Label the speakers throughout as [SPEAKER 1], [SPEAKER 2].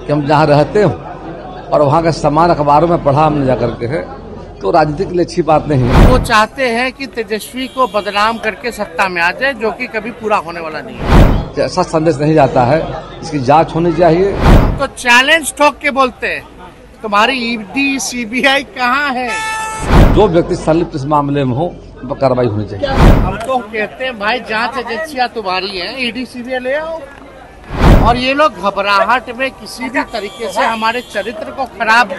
[SPEAKER 1] कि हम जहाँ रहते हो और वहाँ का सामान अखबारों में पढ़ा हमने जा करके है, तो राजनीति के लिए अच्छी बात नहीं है।
[SPEAKER 2] वो चाहते हैं कि तेजस्वी को बदनाम करके सत्ता में आ जाए, जो कि कभी पूरा होने वाला नहीं है।
[SPEAKER 1] ऐसा संदेश नहीं जाता है, इसकी जांच होनी चाहिए।
[SPEAKER 2] तो चैलेंज ठोक के बोलते हैं, तुम्हारी ईडी सीबीआई कहाँ है?
[SPEAKER 1] जो व्यक्ति संलिप्त इस मामले में हो, वो कार्रवाई होनी चाहिए।
[SPEAKER 2] हम तो कहते हैं भाई, जांच एजेंसियां तुम्हारी हैं, ईडी सीबीआई ले आओ। और ये लोग घबराहट में किसी भी तरीके से हमारे चरित्र को खराब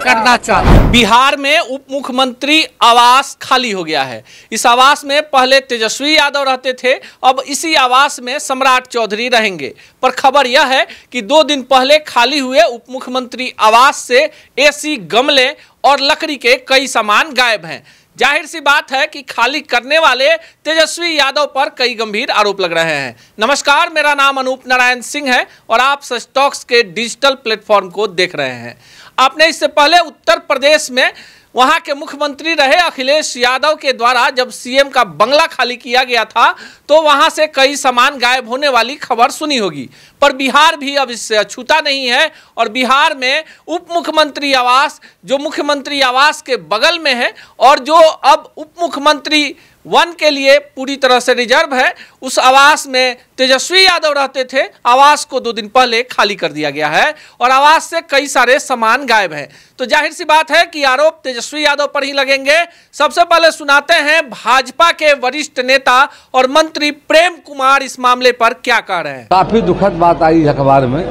[SPEAKER 2] करना चाहते हैं।
[SPEAKER 3] बिहार में उप मुख्यमंत्री आवास खाली हो गया है। इस आवास में पहले तेजस्वी यादव रहते थे, अब इसी आवास में सम्राट चौधरी रहेंगे। पर खबर यह है कि 2 दिन पहले खाली हुए उप मुख्यमंत्री आवास से एसी, गमले और लकड़ी के कई सामान गायब हैं। जाहिर सी बात है कि खाली करने वाले तेजस्वी यादव पर कई गंभीर आरोप लग रहे हैं। नमस्कार, मेरा नाम अनूप नारायण सिंह है और आप सच टॉक्स के डिजिटल प्लेटफॉर्म को देख रहे हैं। आपने इससे पहले उत्तर प्रदेश में वहां के मुख्यमंत्री रहे अखिलेश यादव के द्वारा जब सीएम का बंगला खाली किया गया था, तो वहां से कई सामान गायब होने वाली खबर सुनी होगी। पर बिहार भी अब इससे अछूता नहीं है और बिहार में उप मुख्यमंत्री आवास, जो मुख्यमंत्री आवास के बगल में है और जो अब उप मुख्यमंत्री 1 के लिए पूरी तरह से रिजर्व है, उस आवास में तेजस्वी यादव रहते थे। आवास को 2 दिन पहले खाली कर दिया गया है और आवास से कई सारे सामान गायब हैं। तो जाहिर सी बात है कि आरोप तेजस्वी यादव पर ही लगेंगे। सबसे पहले सुनाते हैं भाजपा के वरिष्ठ नेता और मंत्री प्रेम कुमार इस मामले पर क्या कह रहे हैं।
[SPEAKER 1] काफी दुखद बात आई है अखबार में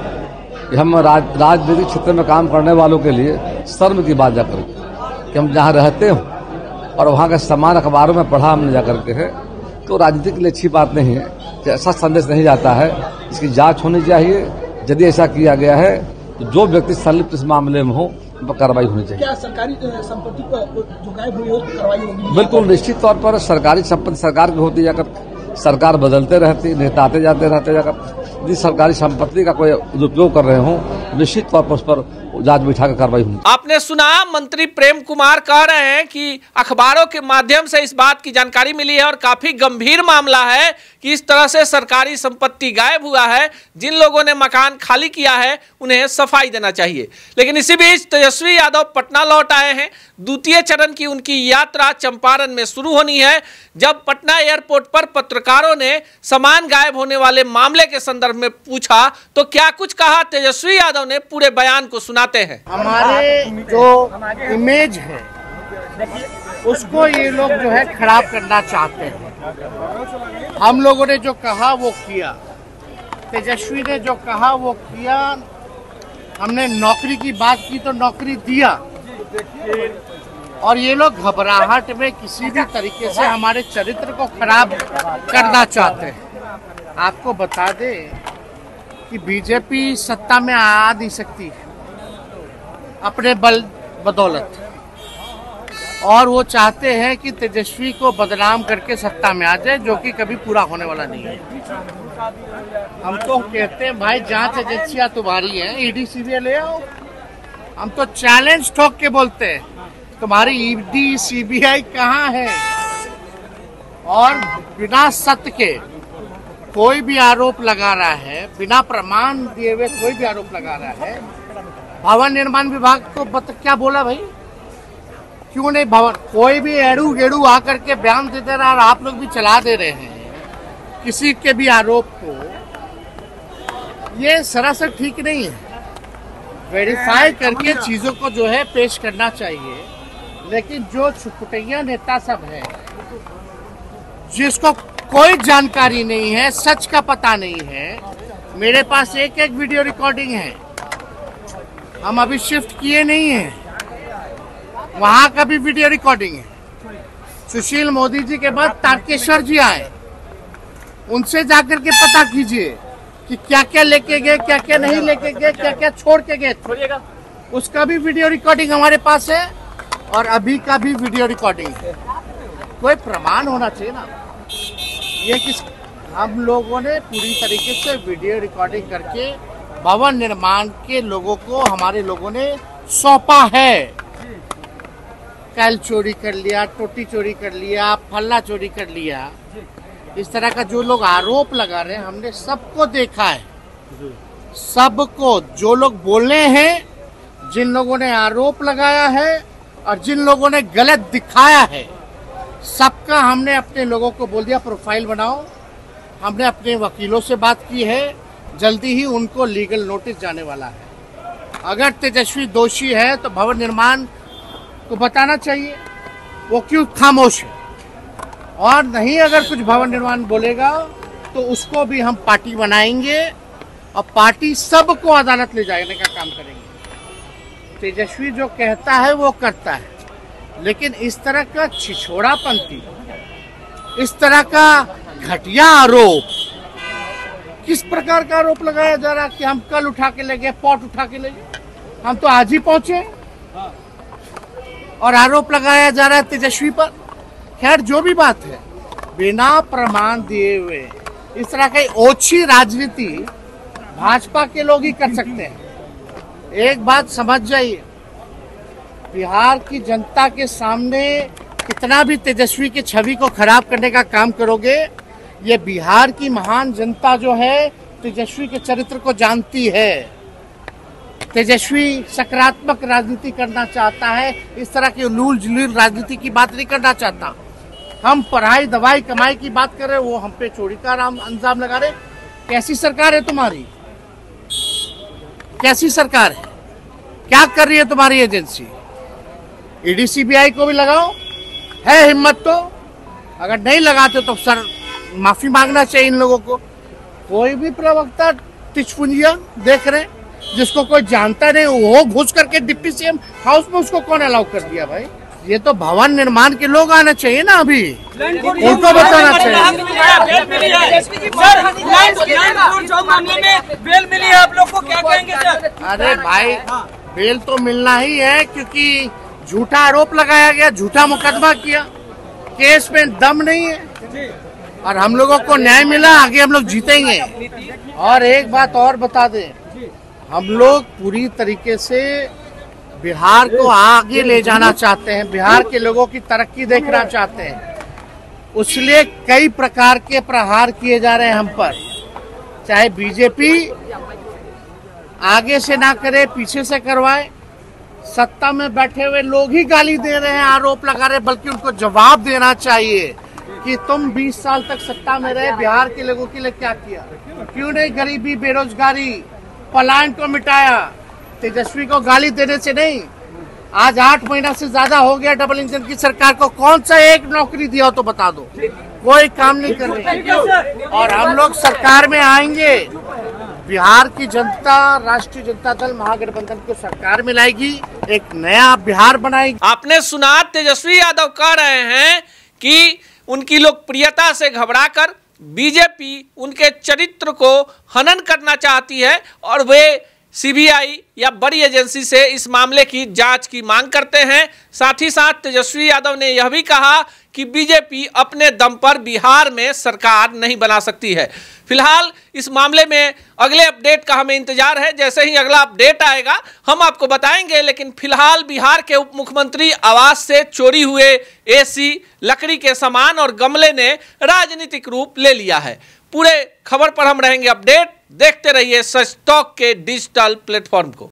[SPEAKER 1] कि हम राजनीतिक क्षेत्र में काम करने वालों के लिए शर्म की बात जाकर कि हम जहाँ रहते हो और वहाँ का सामान अखबारों में पढ़ा हमने जा करके है, तो राजनीति के लिए अच्छी बात नहीं है। ऐसा संदेश नहीं जाता है, इसकी जांच होनी चाहिए। यदि ऐसा किया गया है तो जो व्यक्ति संलिप्त इस मामले में हो, वो कार्रवाई होनी चाहिए।
[SPEAKER 4] क्या सरकारी संपत्ति जो गायब हुई हो कार्रवाई होगी?
[SPEAKER 1] बिल्कुल, निश्चित तौर पर सरकारी संपत्ति सरकार की होती, जाकर सरकार बदलते रहती, नेता आते जाते रहते, जाकर यदि सरकारी संपत्ति का कोई दुरुपयोग कर रहे हो, निश्चित तौर पर उस पर जांच बिठा कर कार्रवाई होगी।
[SPEAKER 3] आपने सुना, मंत्री प्रेम कुमार कह रहे हैं कि अखबारों के माध्यम से इस बात की जानकारी मिली है और काफी गंभीर मामला है कि इस तरह से सरकारी संपत्ति गायब हुआ है। जिन लोगों ने मकान खाली किया है उन्हें सफाई देना चाहिए। लेकिन इसी बीच तेजस्वी यादव पटना लौट आए हैं। द्वितीय चरण की उनकी यात्रा चंपारण में शुरू होनी है। जब पटना एयरपोर्ट पर पत्रकारों ने सामान गायब होने वाले मामले के संदर्भ में पूछा तो क्या कुछ कहा तेजस्वी यादव ने, पूरे बयान को सुनाते हैं।
[SPEAKER 2] हमारे जो इमेज है उसको ये लोग जो है खराब करना चाहते हैं। हम लोगों ने जो कहा वो किया, तेजस्वी ने जो कहा वो किया। हमने नौकरी की बात की तो नौकरी दिया। और ये लोग घबराहट में किसी भी तरीके से हमारे चरित्र को खराब करना चाहते हैं। आपको बता दें कि बीजेपी सत्ता में आ नहीं सकती अपने बदौलत, और वो चाहते हैं कि तेजस्वी को बदनाम करके सत्ता में आ जाए, जो कि कभी पूरा होने वाला नहीं है। हम तो कहते हैं भाई, जांच एजेंसियां तुम्हारी हैं, ईडी सीबीआई ले आओ। हम तो चैलेंज ठोक के बोलते हैं, तुम्हारी ईडी सीबीआई कहाँ है? और बिना सत्य के कोई भी आरोप लगा रहा है, बिना प्रमाण दिए हुए कोई भी आरोप लगा रहा है। भवन निर्माण विभाग को क्या बोला भाई, क्यों नहीं भवन? कोई भी एड़ू गेड़ू आकर के बयान दे दे रहा है और आप लोग भी चला दे रहे हैं किसी के भी आरोप को। ये सरासर ठीक नहीं है। वेरीफाई करके चीजों को जो है पेश करना चाहिए। लेकिन जो छुटपुटिया नेता सब है, जिसको कोई जानकारी नहीं है, सच का पता नहीं है, मेरे पास एक वीडियो रिकॉर्डिंग है, हम अभी शिफ्ट किए नहीं हैं, वहां का भी वीडियो रिकॉर्डिंग है। सुशील मोदी जी के बाद तारकेश्वर जी आए, उनसे जाकर के पता कीजिए कि क्या क्या लेके गए, क्या क्या नहीं लेके गए, क्या क्या छोड़ के गए। उसका भी वीडियो रिकॉर्डिंग हमारे पास है और अभी का भी वीडियो रिकॉर्डिंग है। कोई प्रमाण होना चाहिए ना। ये किस हम लोगों ने पूरी तरीके से वीडियो रिकॉर्डिंग करके भवन निर्माण के लोगों को, हमारे लोगों ने सौंपा है। कैल चोरी कर लिया, टोटी चोरी कर लिया, फल्ला चोरी कर लिया, इस तरह का जो लोग आरोप लगा रहे हैं, हमने सबको देखा है, सबको, जो लोग बोलने हैं, जिन लोगों ने आरोप लगाया है और जिन लोगों ने गलत दिखाया है, सबका हमने अपने लोगों को बोल दिया प्रोफाइल बनाओ। हमने अपने वकीलों से बात की है, जल्दी ही उनको लीगल नोटिस जाने वाला है। अगर तेजस्वी दोषी है तो भवन निर्माण को बताना चाहिए, वो क्यों खामोश है। और नहीं, अगर कुछ भवन निर्माण बोलेगा तो उसको भी हम पार्टी बनाएंगे और पार्टी सबको अदालत ले जाने का काम करेंगे। तेजस्वी जो कहता है वो करता है, लेकिन इस तरह का छिछोड़ापंथी, इस तरह का घटिया आरोप, किस प्रकार का आरोप लगाया जा रहा है कि हम कल उठा के ले गए, पॉट उठा के ले गए। हम तो आज ही पहुंचे और आरोप लगाया जा रहा है तेजस्वी पर। खैर, जो भी बात है, बिना प्रमाण दिए हुए इस तरह की ओछी राजनीति भाजपा के लोग ही कर सकते हैं। एक बात समझ जाइए, बिहार की जनता के सामने कितना भी तेजस्वी की छवि को खराब करने का काम करोगे, ये बिहार की महान जनता जो है तेजस्वी के चरित्र को जानती है। तेजस्वी सकारात्मक राजनीति करना चाहता है, इस तरह की उलूल जुलूल राजनीति की बात नहीं करना चाहता। हम पढ़ाई दवाई कमाई की बात कर रहे, वो हम पे चोरी का अंजाम लगा रहे। कैसी सरकार है तुम्हारी? कैसी सरकार है? क्या कर रही है तुम्हारी एजेंसी? ईडी सीबीआई को भी लगाओ, है हिम्मत तो। अगर नहीं लगाते तो सर माफी मांगना चाहिए इन लोगों को। कोई भी प्रवक्ता तिचपुंजिया देख रहे, जिसको कोई जानता नहीं, वो घुस करके डिप्टी सीएम हाउस में उसको कौन अलाउ कर दिया भाई? ये तो भवन निर्माण के लोग आना चाहिए ना, अभी उनको बताना चाहिए।
[SPEAKER 5] बेल मिली है आप लोग को, क्या कहेंगे सर?
[SPEAKER 2] अरे भाई, बेल तो मिलना ही है, क्योंकि झूठा आरोप लगाया गया, झूठा मुकदमा किया, केस में दम नहीं है और हम लोगों को न्याय मिला। आगे हम लोग जीतेंगे। और एक बात और बता दें, हम लोग पूरी तरीके से बिहार को आगे ले जाना चाहते हैं, बिहार के लोगों की तरक्की देखना चाहते हैं। इसलिए कई प्रकार के प्रहार किए जा रहे हैं हम पर, चाहे बीजेपी आगे से ना करे, पीछे से करवाए। सत्ता में बैठे हुए लोग ही गाली दे रहे हैं, आरोप लगा रहे हैं, बल्कि उनको जवाब देना चाहिए कि तुम 20 साल तक सत्ता में रहे, बिहार के लोगों के लिए क्या किया? क्यों नहीं गरीबी, बेरोजगारी, पलायन को मिटाया? तेजस्वी को गाली देने से नहीं। आज 8 महीना से ज्यादा हो गया डबल इंजन की सरकार को, कौन सा एक नौकरी दिया हो तो बता दो। कोई काम नहीं कर रही। और हम लोग सरकार में आएंगे, बिहार की जनता राष्ट्रीय जनता दल महागठबंधन को सरकार में लाएगी, एक नया बिहार बनाएगी।
[SPEAKER 3] आपने सुना, तेजस्वी यादव कह रहे हैं कि उनकी लोकप्रियता से घबराकर बीजेपी उनके चरित्र को हनन करना चाहती है और वे सीबीआई या बड़ी एजेंसी से इस मामले की जांच की मांग करते हैं। साथ ही साथ तेजस्वी यादव ने यह भी कहा कि बीजेपी अपने दम पर बिहार में सरकार नहीं बना सकती है। फिलहाल इस मामले में अगले अपडेट का हमें इंतजार है। जैसे ही अगला अपडेट आएगा हम आपको बताएंगे। लेकिन फिलहाल बिहार के उप मुख्यमंत्री आवास से चोरी हुए एसी, लकड़ी के सामान और गमले ने राजनीतिक रूप ले लिया है। पूरे खबर पर हम रहेंगे अपडेट। देखते रहिए सच टॉक के डिजिटल प्लेटफॉर्म को।